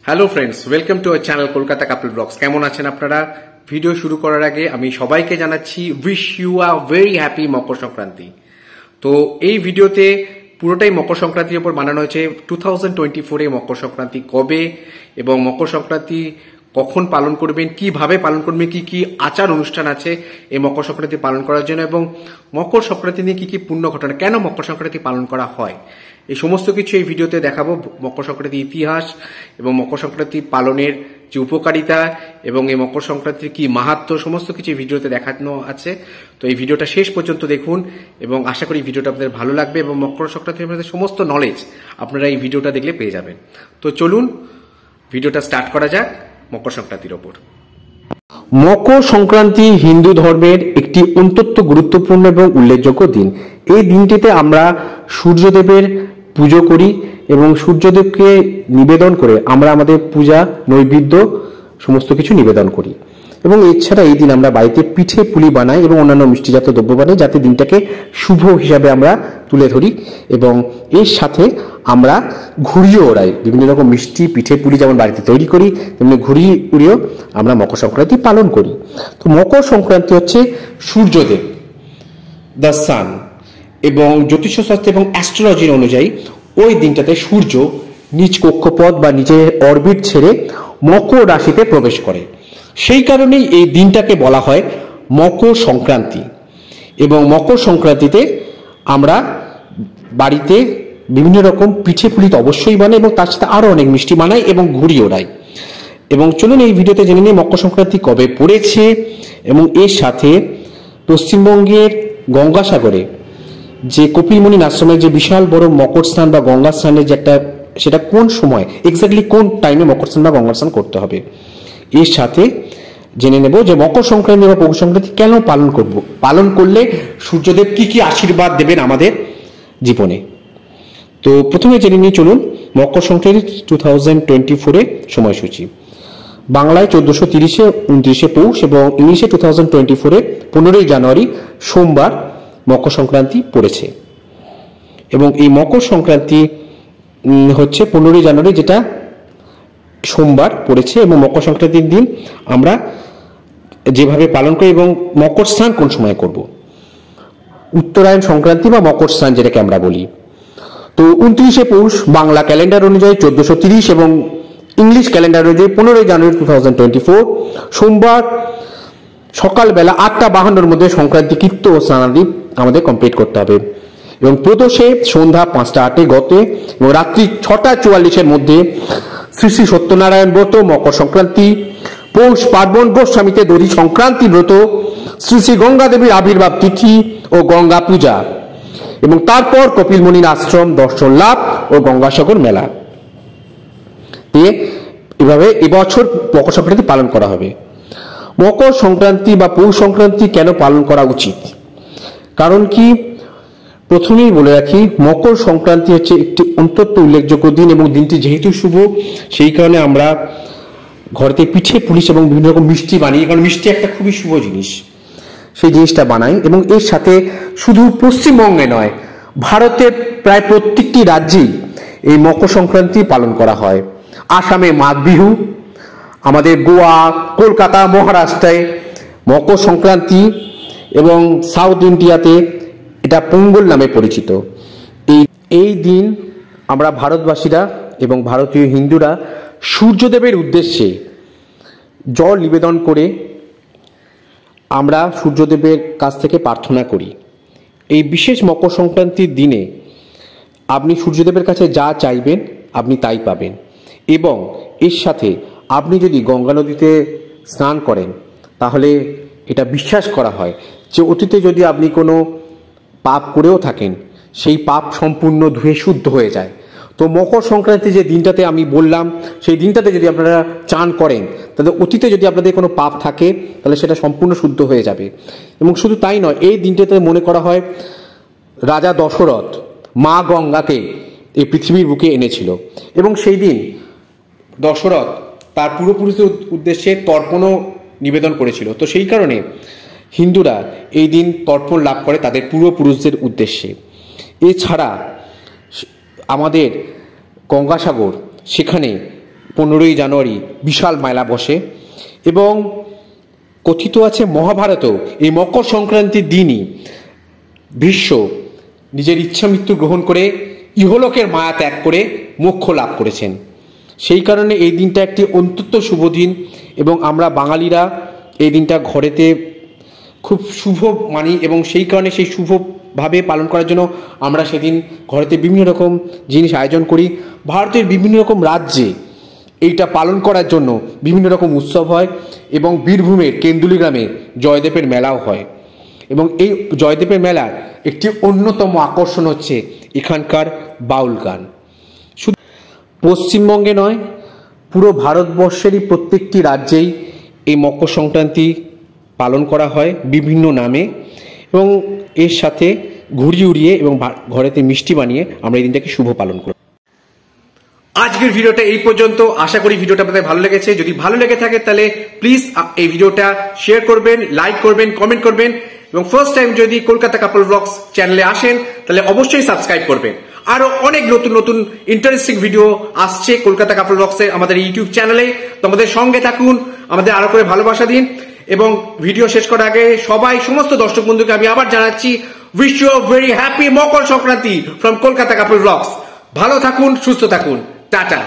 Hello friends, welcome to our channel Kolkata couple blogs. কেমন আছেন আপনারা? ভিডিও শুরু করার আগে আমি সবাইকে জানাচ্ছি wish you a very happy Makar Sankranti. তো এই ভিডিওতে পুরোটাই মকর সংক্রান্তির উপর বানানো হয়েছে। 2024 মকর সংক্রান্তি কবে এবং মকর সংক্রান্তি কখন পালন করবেন, কিভাবে পালন করবেন, কি কি আচার অনুষ্ঠান আছে এই মকর সংক্রান্তি পালন করার জন্য, এবং মকর সংক্রান্তি নিয়ে কি কি পুণ্য ঘটনা, কেন মকর সংক্রান্তি পালন করা হয়, এই সমস্ত কিছু এই ভিডিওতে দেখাবো। মকর সংক্রান্তির ইতিহাস এবং মকর সংক্রান্তি পালনের যে উপকারিতা এবং এই মকর সংক্রান্তির কি মাহাত্ম্য, সমস্ত কিছু এই ভিডিওতে দেখানো আছে। তো এই ভিডিওটা শেষ পর্যন্ত দেখুন এবং আশা করি ভিডিওটা আপনাদের ভালো লাগবে এবং মকর সংক্রান্তির সমস্ত নলেজ আপনারা এই ভিডিওটা দেখলে পেয়ে যাবেন। তো চলুন ভিডিওটা স্টার্ট করা যাক মকর সংক্রান্তির ওপর। মকর সংক্রান্তি হিন্দু ধর্মের একটি অত্যন্ত গুরুত্বপূর্ণ এবং উল্লেখযোগ্য দিন। এই দিনটিতে আমরা সূর্যদেবের পুজো করি এবং সূর্যদেবকে নিবেদন করে আমরা আমাদের পূজা নৈবেদ্য সমস্ত কিছু নিবেদন করি। এবং এছাড়া এই দিন আমরা বাড়িতে পিঠে পুলি বানাই এবং অন্যান্য মিষ্টিজাত দ্রব্য বানাই, যাতে দিনটাকে শুভ হিসাবে আমরা তুলে ধরি। এবং এর সাথে আমরা ঘুড়িও ওড়াই, বিভিন্ন রকম মিষ্টি পিঠে পুলি যেমন বাড়িতে তৈরি করি তেমনি ঘুড়ি উড়িয়েও আমরা মকর সংক্রান্তি পালন করি। তো মকর সংক্রান্তি হচ্ছে সূর্যদেব, দ্য সান, এবং জ্যোতিষশাস্ত্র এবং অ্যাস্ট্রোলজির অনুযায়ী ওই দিনটাতে সূর্য নিজ কক্ষপথ বা নিজের অরবিট ছেড়ে মকর রাশিতে প্রবেশ করে। সেই কারণেই এই দিনটাকে বলা হয় মকর সংক্রান্তি। এবং মকর সংক্রান্তিতে আমরা বাড়িতে বিভিন্ন রকম পিঠে পুলি তো অবশ্যই বানাই এবং তার সাথে আরো অনেক মিষ্টি বানাই এবং ঘুড়ি ওড়াই। এবং চলুন এই ভিডিওতে জেনে নিই মকর সংক্রান্তি কবে পড়েছে এবং এর সাথে পশ্চিমবঙ্গের গঙ্গাসাগরে যে কপিলমুনি আশ্রমের যে বিশাল বড় মকর স্নান বা গঙ্গা স্নানের যে একটা, সেটা কোন সময় এক্স্যাক্টলি কোন টাইমে মকর স্নান বা গঙ্গা স্নান করতে হবে। এর সাথে জেনে নেব যে মকর সংক্রান্তি বা পৌষ সংক্রান্তি কেন পালন করব, পালন করলে সূর্যদেব কি কি আশীর্বাদ দেবেন আমাদের জীবনে। তো প্রথমে জেনে নিয়ে চলুন মকর সংক্রান্তি 2024 সময়সূচি। বাংলায় 1430-এ 29শে পৌষ এবং ইংলিশে 2024-এ 15ই জানুয়ারি সোমবার মকর সংক্রান্তি পড়েছে। এবং এই মকর সংক্রান্তি হচ্ছে 15ই জানুয়ারি, যেটা সোমবার পড়েছে। এবং মকর সংক্রান্তির দিন আমরা যেভাবে পালন করি এবং মকর স্নান কোন সময় করব, উত্তরায়ণ সংক্রান্তি বা মকর স্নান যেটাকে আমরা বলি। তো 29শে পৌষ বাংলা ক্যালেন্ডার অনুযায়ী 1430 এবং ইংলিশ ক্যালেন্ডার অনুযায়ী 15ই জানুয়ারি 2024 সোমবার সকালবেলা 8:52-এর মধ্যে সংক্রান্তি কীর্ত ও স্নানাদি আমাদের কমপ্লিট করতে হবে। এবং প্রদোষে সন্ধ্যা 5:08 গতে এবং রাত্রি 6:44-এর মধ্যে শ্রী শ্রী সত্যনারায়ণ ব্রত, মকর সংক্রান্তি, পৌষ পার্বণ, গোস্বামীতে দড়ি সংক্রান্তি ব্রত, শ্রী শ্রী গঙ্গা দেবীর আবির্ভাব তিথি ও গঙ্গা পূজা, এবং তারপর কপিলমুনির আশ্রম দর্শন লাভ ও গঙ্গাসাগর মেলা। এভাবে এবছর মকর সংক্রান্তি পালন করা হবে। মকর সংক্রান্তি বা পৌষ সংক্রান্তি কেন পালন করা উচিত, কারণ কি প্রথমেই বলে রাখি, মকর সংক্রান্তি হচ্ছে একটি অত্যন্ত উল্লেখযোগ্য দিন এবং দিনটি যেহেতু শুভ, সেই কারণে আমরা ঘরেতে পিঠে পুলি এবং বিভিন্ন রকম মিষ্টি বানাই, কারণ মিষ্টি একটা খুবই শুভ জিনিস, সেই জিনিসটা বানাই। এবং এর সাথে শুধু পশ্চিমবঙ্গে নয়, ভারতের প্রায় প্রত্যেকটি রাজ্যেই এই মকর সংক্রান্তি পালন করা হয়। আসামে মাঘ বিহু, আমাদের গোয়া, কলকাতা, মহারাষ্ট্রে মকর সংক্রান্তি, এবং সাউথ ইন্ডিয়াতে এটা পোঙ্গল নামে পরিচিত। এই দিন আমরা ভারতবাসীরা এবং ভারতীয় হিন্দুরা সূর্যদেবের উদ্দেশ্যে জল নিবেদন করে আমরা সূর্যদেবের কাছ থেকে প্রার্থনা করি। এই বিশেষ মকর সংক্রান্তির দিনে আপনি সূর্যদেবের কাছে যা চাইবেন আপনি তাই পাবেন। এবং এর সাথে আপনি যদি গঙ্গা নদীতে স্নান করেন তাহলে এটা বিশ্বাস করা হয় যে অতীতে যদি আপনি কোনো পাপ করেও থাকেন সেই পাপ সম্পূর্ণ ধুয়ে শুদ্ধ হয়ে যায়। তো মকর সংক্রান্তি যে দিনটাতে আমি বললাম, সেই দিনটাতে যদি আপনারা চান করেন তাহলে অতীতে যদি আপনাদের কোনো পাপ থাকে তাহলে সেটা সম্পূর্ণ শুদ্ধ হয়ে যাবে। এবং শুধু তাই নয়, এই দিনটাতে মনে করা হয় রাজা দশরথ মা গঙ্গাকে এই পৃথিবীর বুকে এনেছিল এবং সেই দিন দশরথ তার পূর্বপুরুষদের উদ্দেশ্যে তর্পণও নিবেদন করেছিল। তো সেই কারণে হিন্দুরা এই দিন তর্পণ লাভ করে তাদের পূর্বপুরুষদের উদ্দেশ্যে। এছাড়া আমাদের গঙ্গাসাগর, সেখানে 15ই জানুয়ারি বিশাল মেলা বসে এবং কথিত আছে মহাভারতেও এই মকর সংক্রান্তির দিনই ভীষ্ম নিজের ইচ্ছা মৃত্যু গ্রহণ করে ইহলোকের মায়া ত্যাগ করে মোক্ষ লাভ করেছেন। সেই কারণে এই দিনটা একটি অত্যন্ত শুভ দিন এবং আমরা বাঙালিরা এই দিনটা ঘরেতে খুব শুভ মানি এবং সেই কারণে সেই শুভভাবে পালন করার জন্য আমরা সেদিন ঘরেতে বিভিন্ন রকম জিনিস আয়োজন করি। ভারতের বিভিন্ন রকম রাজ্যে এইটা পালন করার জন্য বিভিন্ন রকম উৎসব হয় এবং বীরভূমের কেন্দুলি গ্রামে জয়দেবের মেলাও হয় এবং এই জয়দেবের মেলার একটি অন্যতম আকর্ষণ হচ্ছে এখানকার বাউল গান। শুধু পশ্চিমবঙ্গে নয়, পুরো ভারতবর্ষেরই প্রত্যেকটি রাজ্যেই এই মকর সংক্রান্তি পালন করা হয় বিভিন্ন নামে এবং এর সাথে ঘুড়ি উড়িয়ে এবং ঘরেতে মিষ্টি বানিয়ে আমরা এই দিনটাকে শুভ পালন করি। আজকের ভিডিওটা এই পর্যন্ত। আশা করি ভিডিওটা আপনাদের ভালো লেগেছে। যদি ভালো লেগে থাকে তাহলে প্লিজ এই ভিডিওটা শেয়ার করবেন, লাইক করবেন, কমেন্ট করবেন এবং ফার্স্ট টাইম যদি কলকাতা কাপল ব্লগস চ্যানেলে আসেন তাহলে অবশ্যই সাবস্ক্রাইব করবেন। আরো অনেক নতুন নতুন ইন্টারেস্টিং ভিডিও আসছে কলকাতা কাপল ব্লগসে আমাদের ইউটিউব চ্যানেলে। তো আমাদের সঙ্গে থাকুন, আমাদের আরো করে ভালোবাসা দিন এবং ভিডিও শেষ করার আগে সমস্ত দর্শক বন্ধুকে আমি আবার জানাচ্ছি wish you a very happy Makar Sankranti from Kolkata couple blogs. ভালো থাকুন, সুস্থ থাকুন, টাটা।